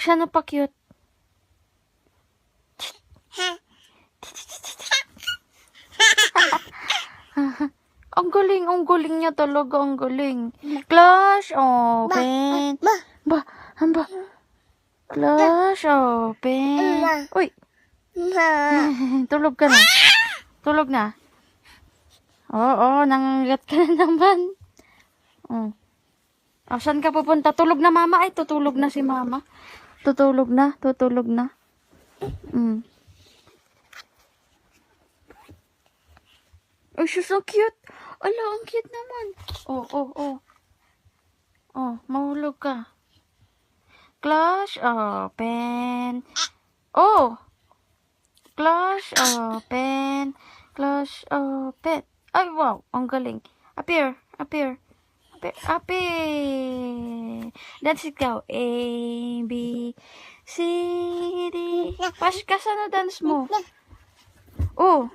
Siya na pa cute. Ang galing niya talaga, ang galing. Clash open. Ba, Clash open. Uy. Tulog ka na. Tulog na. Oo, nangangagat ka na naman. Oh. Saan ka pupunta? Tulog na mama. Ay, tutulog na si mama. Tutulog na. Oh, she's so cute. Ala, ang cute naman. Oh, mahulog ka. Clash open. Oh! Clash open. Clash open. Ay, wow. Ang galing. Appear. Dance ikaw. A, B, C, D. Pas ka sa na dance mo. Oh.